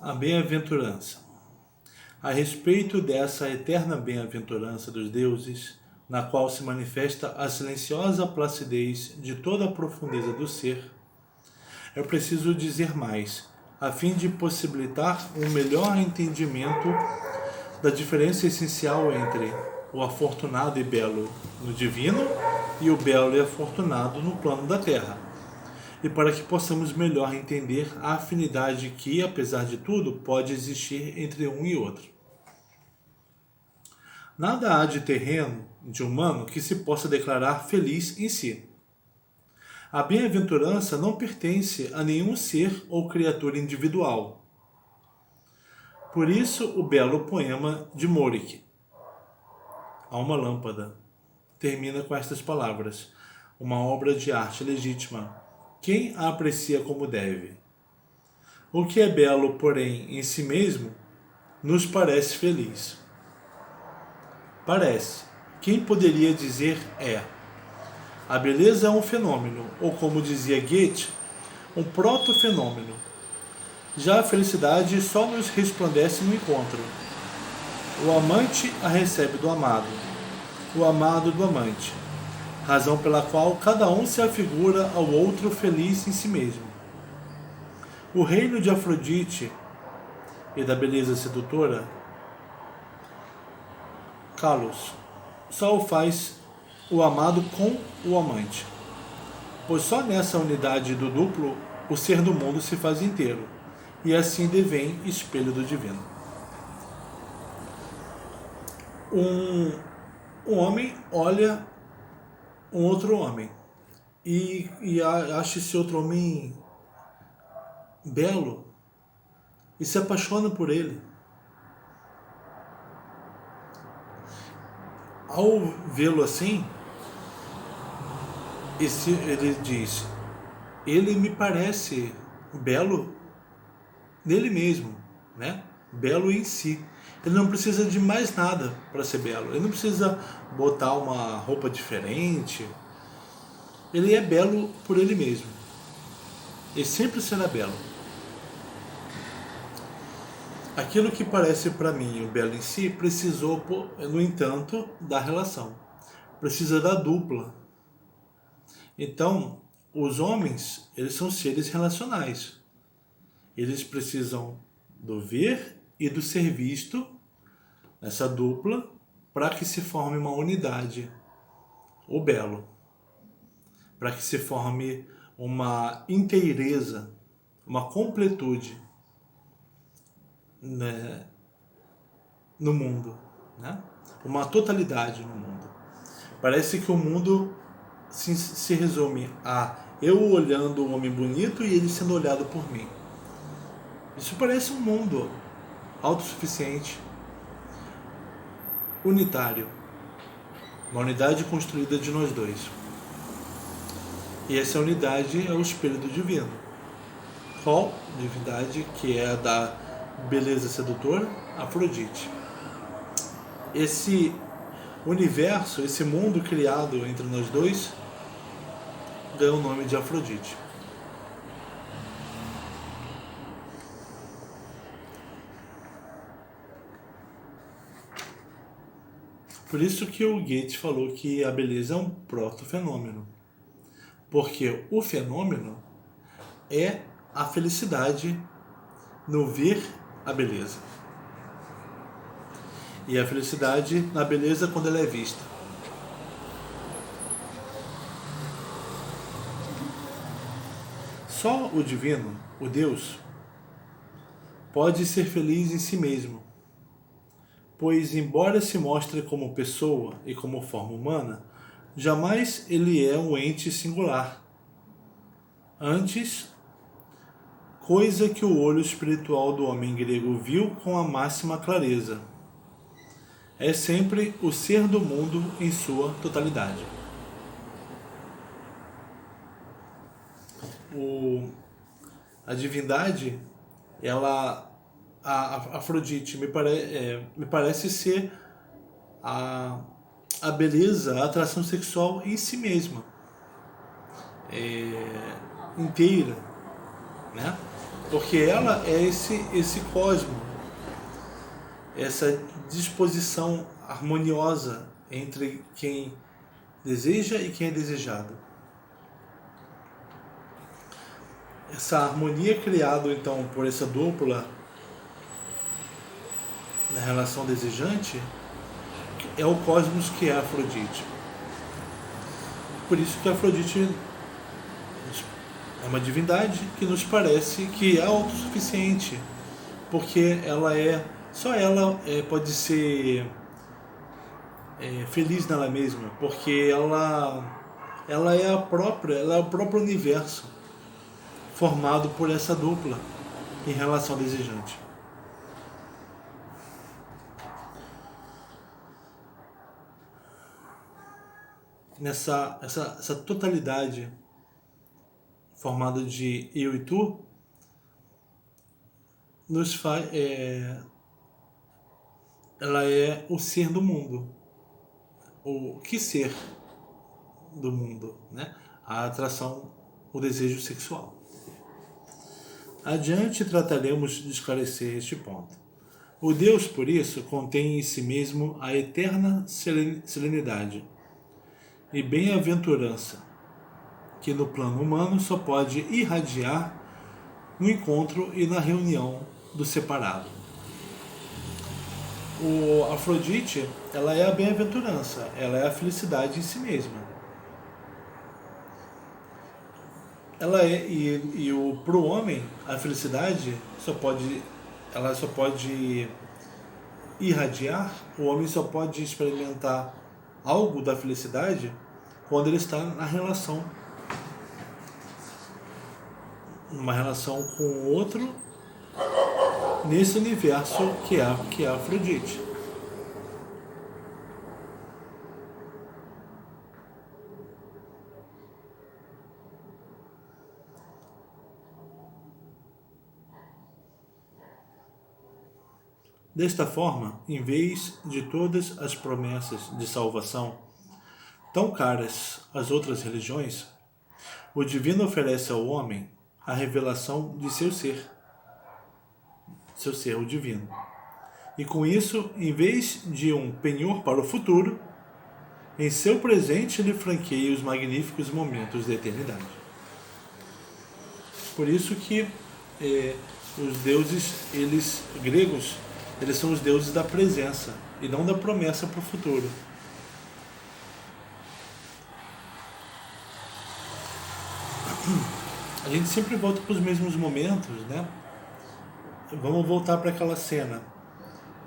A bem-aventurança. A respeito dessa eterna bem-aventurança dos deuses, na qual se manifesta a silenciosa placidez de toda a profundeza do ser, é preciso dizer mais, a fim de possibilitar um melhor entendimento da diferença essencial entre o afortunado e belo no divino e o belo e afortunado no plano da terra, e para que possamos melhor entender a afinidade que, apesar de tudo, pode existir entre um e outro. Nada há de terreno, de humano, que se possa declarar feliz em si. A bem-aventurança não pertence a nenhum ser ou criatura individual. Por isso, o belo poema de Morick, A uma Lâmpada, termina com estas palavras: uma obra de arte legítima. Quem a aprecia como deve? O que é belo, porém, em si mesmo, nos parece feliz. Parece. Quem poderia dizer é? A beleza é um fenômeno, ou como dizia Goethe, um proto-fenômeno. Já a felicidade só nos resplandece no encontro. O amante a recebe do amado, o amado do amante, razão pela qual cada um se afigura ao outro feliz em si mesmo. O reino de Afrodite e da beleza sedutora, Kalos, só o faz o amado com o amante, pois só nessa unidade do duplo o ser do mundo se faz inteiro, e assim devém espelho do divino. Um homem olha um outro homem e acha esse outro homem belo e se apaixona por ele. Ao vê-lo assim, ele diz: ele me parece belo nele mesmo, né? Belo em si. Ele não precisa de mais nada para ser belo. Ele não precisa botar uma roupa diferente. Ele é belo por ele mesmo. Ele sempre será belo. Aquilo que parece para mim o belo em si precisou, no entanto, da relação. Precisa da dupla. Então, os homens, eles são seres relacionais. Eles precisam do ver e do ser visto, essa dupla, para que se forme uma unidade, o belo. Para que se forme uma inteireza, uma completude, né, no mundo, né? Uma totalidade no mundo. Parece que o mundo se resume a eu olhando um homem bonito e ele sendo olhado por mim. Isso parece um mundo autossuficiente, unitário, uma unidade construída de nós dois. E essa unidade é o espelho do divino. Qual divindade? Que é a da beleza sedutora, Afrodite. Esse universo, esse mundo criado entre nós dois, ganha o nome de Afrodite. Por isso que o Goethe falou que a beleza é um proto-fenômeno. Porque o fenômeno é a felicidade no ver a beleza. E a felicidade na beleza quando ela é vista. Só o divino, o Deus, pode ser feliz em si mesmo. Pois, embora se mostre como pessoa e como forma humana, jamais ele é um ente singular. Antes, coisa que o olho espiritual do homem grego viu com a máxima clareza. É sempre o ser do mundo em sua totalidade. A divindade, a Afrodite, me parece ser a beleza, a atração sexual em si mesma, inteira, né? porque ela é esse cosmo, essa disposição harmoniosa entre quem deseja e quem é desejado. Essa harmonia criada então por essa dupla na relação desejante é o cosmos que é Afrodite. Por isso que Afrodite é uma divindade que nos parece que é autossuficiente, porque só ela pode ser feliz nela mesma, porque ela é o próprio universo formado por essa dupla em relação desejante. Essa totalidade formada de eu e tu nos faz ela é o ser do mundo, o que ser do mundo, né? A atração, o desejo sexual. Adiante trataremos de esclarecer este ponto. O Deus, por isso, contém em si mesmo a eterna serenidade e bem-aventurança, que no plano humano só pode irradiar no encontro e na reunião do separado. O Afrodite, ela é a bem-aventurança, ela é a felicidade em si mesma. Ela é pro homem a felicidade ela só pode irradiar, o homem só pode experimentar algo da felicidade quando ele está na relação, numa relação com o outro, nesse universo que é Afrodite. Desta forma, em vez de todas as promessas de salvação tão caras às outras religiões, o divino oferece ao homem a revelação de seu ser, o divino. E com isso, em vez de um penhor para o futuro, em seu presente lhe franqueia os magníficos momentos da eternidade. Por isso que os deuses, gregos, eles são os deuses da presença e não da promessa para o futuro. A gente sempre volta para os mesmos momentos, né? Vamos voltar para aquela cena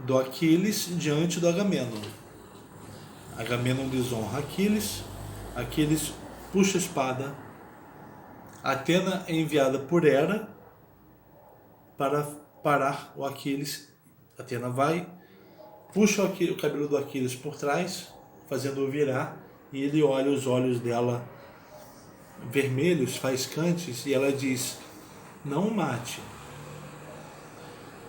do Aquiles diante do Agamenon. Agamenon desonra Aquiles, Aquiles puxa a espada, Atena é enviada por Hera para parar o Aquiles. Atena vai, puxa o cabelo do Aquiles por trás, fazendo-o virar, e ele olha os olhos dela vermelhos, faiscantes, e ela diz: não o mate.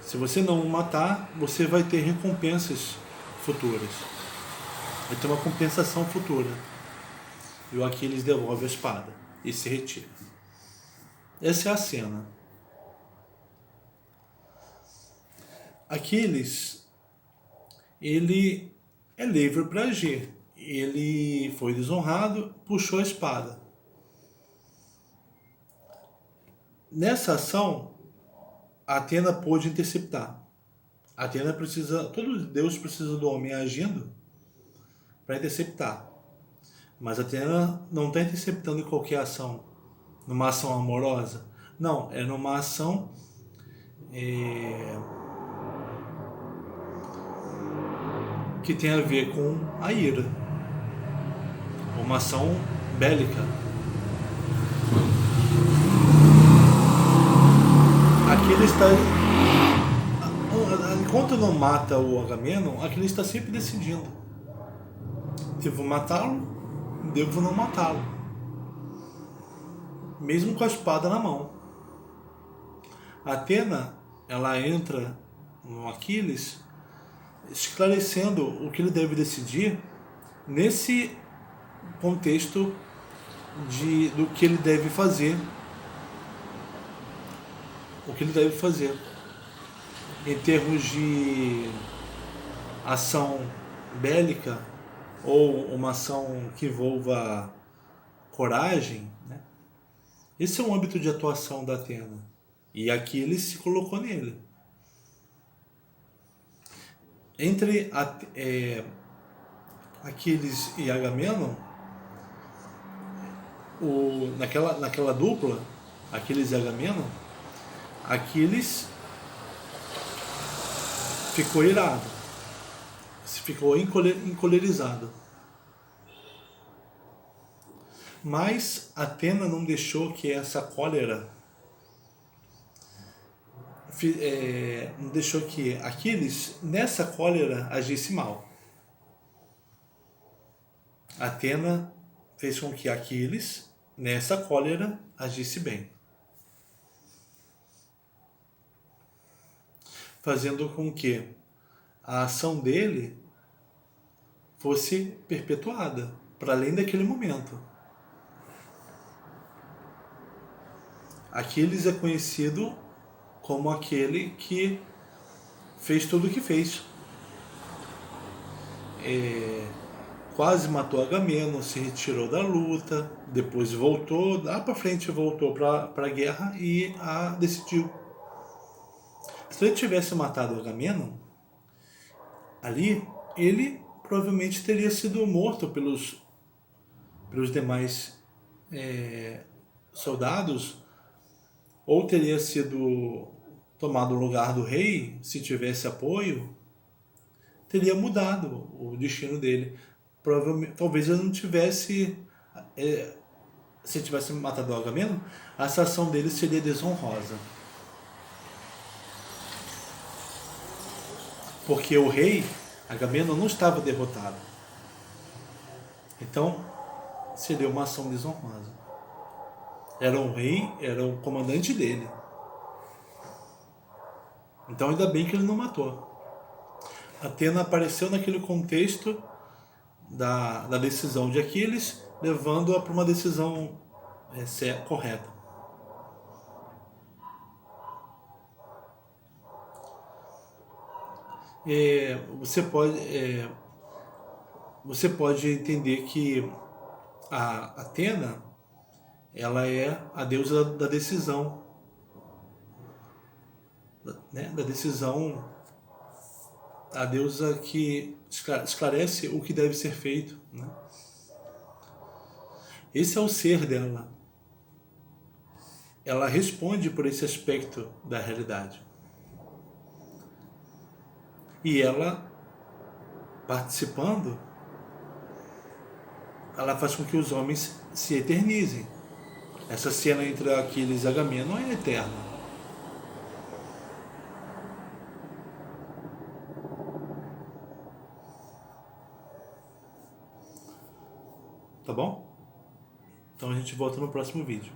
Se você não o matar, você vai ter recompensas futuras. Vai ter uma compensação futura. E o Aquiles devolve a espada e se retira. Essa é a cena. Aquiles, ele é livre para agir. Ele foi desonrado, puxou a espada. Nessa ação, Atena pôde interceptar. Todo Deus precisa do homem agindo para interceptar. Mas Atena não está interceptando em qualquer ação, numa ação amorosa. Não, é numa ação que tem a ver com a ira. Uma ação bélica. Aquiles está... Enquanto não mata o Agamenon, Aquiles está sempre decidindo: devo matá-lo, devo não matá-lo, mesmo com a espada na mão. Atena, ela entra no Aquiles esclarecendo o que ele deve decidir nesse contexto do que ele deve fazer, o o que ele deve fazer. Em termos de ação bélica ou uma ação que envolva coragem, né? Esse é o âmbito de atuação da Atena. E aqui ele se colocou nele. Entre Aquiles e Agamenon, naquela dupla, Aquiles e Agamenon, Aquiles ficou irado, ficou encolerizado. Mas Atena não deixou que essa cólera, não deixou que Aquiles, nessa cólera, agisse mal. Atena fez com que Aquiles, nessa cólera, agisse bem. Fazendo com que a ação dele fosse perpetuada, para além daquele momento. Aquiles é conhecido como aquele que fez tudo o que fez. Quase matou Agamenon, se retirou da luta, depois voltou, lá para frente voltou para a guerra e a decidiu. Se ele tivesse matado Agamenon, ali ele provavelmente teria sido morto pelos demais soldados, ou teria sido tomado o lugar do rei, se tivesse apoio, teria mudado o destino dele. Provavelmente, talvez ele não tivesse, se tivesse matado Agamenon, a ação dele seria desonrosa. Porque o rei Agamenon não estava derrotado. Então, seria uma ação desonrosa. Era um rei, era o comandante dele. Então, ainda bem que ele não matou. Atena apareceu naquele contexto da decisão de Aquiles, levando-a para uma decisão correta. Você pode entender que a Atena, ela é a deusa da decisão, né? Da decisão, a deusa que esclarece o que deve ser feito, né? Esse é o ser dela. Ela responde por esse aspecto da realidade. E ela, participando, ela faz com que os homens se eternizem. Essa cena entre Aquiles e Agamenon é eterna. Tá bom? Então a gente volta no próximo vídeo.